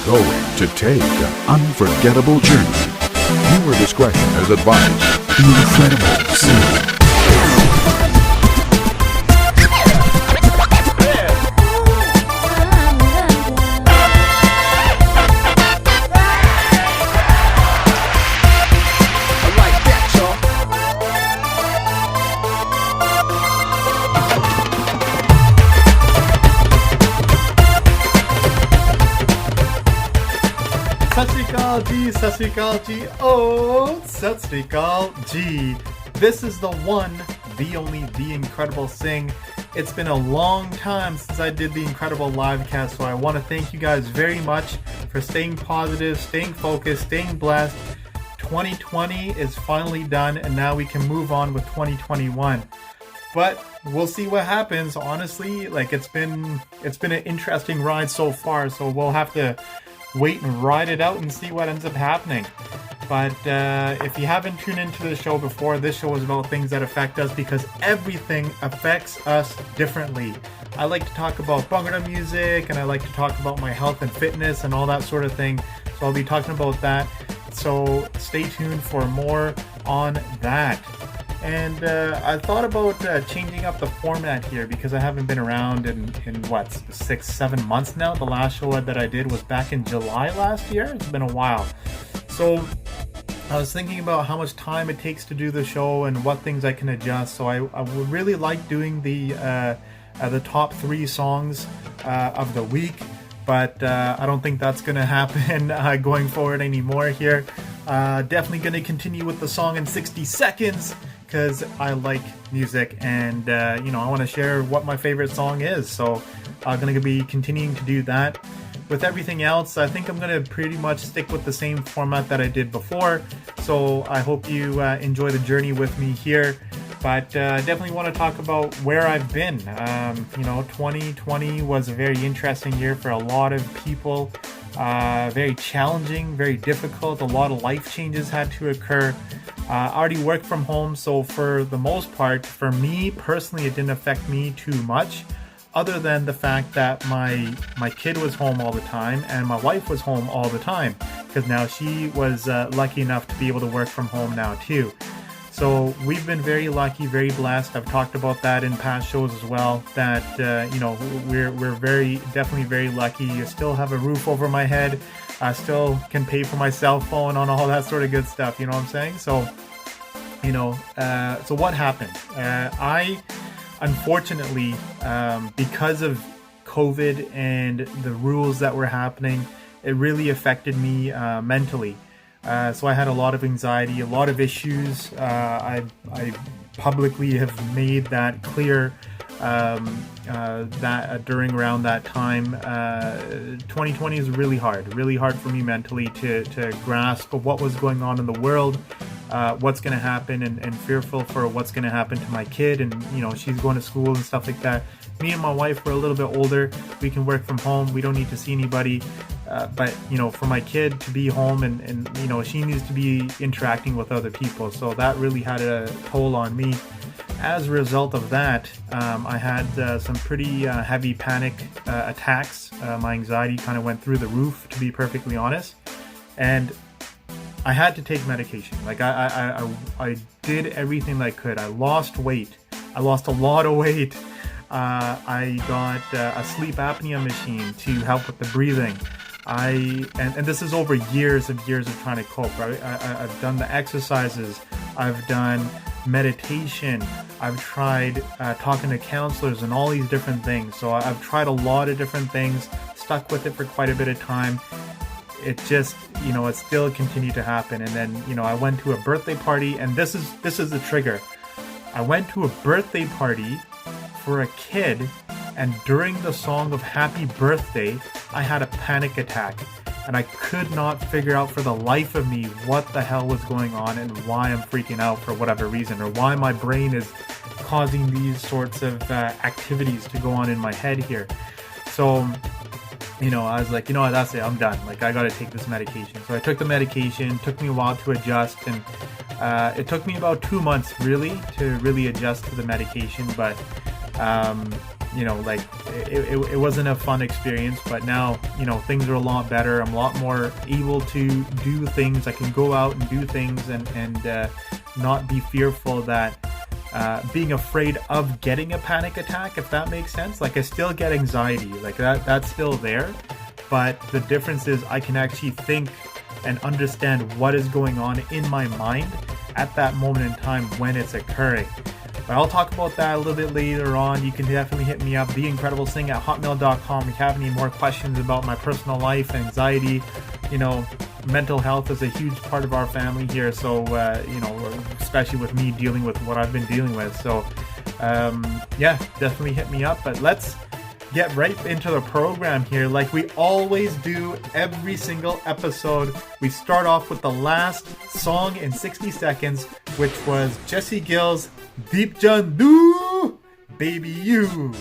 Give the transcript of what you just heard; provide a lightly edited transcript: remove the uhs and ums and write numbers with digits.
going to take an unforgettable journey. Viewer discretion is advised. The Incredible Singh. Sat Sri Akal ji, oh, Sat Sri Akal ji. This is the one, the only, the Incredible Singh. It's been a long time since I did the Incredible Livecast, so I want to thank you guys very much for staying positive, staying focused, staying blessed. 2020 is finally done, and now we can move on with 2021. But we'll see what happens. Honestly, like it's been an interesting ride so far, so we'll have to wait and ride it out and see what ends up happening. But if you haven't tuned into the show before, this show is about things that affect us because everything affects us differently. I like to talk about bhangra music, and I like to talk about my health and fitness and all that sort of thing. So I'll be talking about that. So stay tuned for more on that. And I thought about changing up the format here because I haven't been around in 6-7 months now. The last show that I did was back in July last year. It's been a while. So I was thinking about how much time it takes to do the show and what things I can adjust. So I would really like doing the top 3 songs of the week. But I don't think that's going to happen going forward anymore here. Definitely going to continue with the song in 60 seconds. Because I like music and, I want to share what my favorite song is. So I'm going to be continuing to do that. With everything else, I think I'm going to pretty much stick with the same format that I did before. So I hope you enjoy the journey with me here. But I definitely want to talk about where I've been. 2020 was a very interesting year for a lot of people. Very challenging, very difficult. A lot of life changes had to occur. I already work from home, so for the most part, for me personally, it didn't affect me too much, other than the fact that my kid was home all the time and my wife was home all the time, because now she was lucky enough to be able to work from home now too. So we've been very lucky, very blessed. I've talked about that in past shows as well, that, we're definitely very lucky. I still have a roof over my head. I still can pay for my cell phone on all that sort of good stuff. You know what I'm saying? So, so what happened? I, unfortunately, because of COVID and the rules that were happening, it really affected me mentally. So I had a lot of anxiety, a lot of issues. I publicly have made that clear that during around that time. 2020 is really hard for me mentally to grasp what was going on in the world, what's going to happen, and fearful for what's going to happen to my kid. And she's going to school and stuff like that. Me and my wife were a little bit older. We can work from home. We don't need to see anybody. But for my kid to be home and she needs to be interacting with other people. So that really had a toll on me. As a result of that, I had some pretty heavy panic attacks. My anxiety kind of went through the roof, to be perfectly honest. And I had to take medication. Like I did everything I could. I lost weight. I lost a lot of weight. I got a sleep apnea machine to help with the breathing. And this is over years of trying to cope. Right? I've done the exercises. I've done meditation. I've tried talking to counselors and all these different things. So I've tried a lot of different things, stuck with it for quite a bit of time. It just, it still continued to happen. And then, I went to a birthday party, and this is the trigger. I went to a birthday party for a kid, and during the song of Happy Birthday, I had a panic attack. And I could not figure out for the life of me what the hell was going on and why I'm freaking out for whatever reason, or why my brain is causing these sorts of activities to go on in my head here. So, I was like, that's it, I'm done. Like, I got to take this medication. So I took the medication. It took me a while to adjust, and it took me about 2 months really to adjust to the medication. But like it wasn't a fun experience, but now, things are a lot better. I'm a lot more able to do things. I can go out and do things and not be fearful that being afraid of getting a panic attack, if that makes sense. Like, I still get anxiety, like that's still there, but the difference is I can actually think and understand what is going on in my mind at that moment in time when it's occurring. But I'll talk about that a little bit later on. You can definitely hit me up, TheIncredibleSingh at hotmail.com. If you have any more questions about my personal life, anxiety, mental health is a huge part of our family here. So, especially with me dealing with what I've been dealing with. So, definitely hit me up. But let's get right into the program here. Like we always do every single episode, we start off with the last song in 60 seconds, which was Jessie Gill's Deep Jandu, Baby You.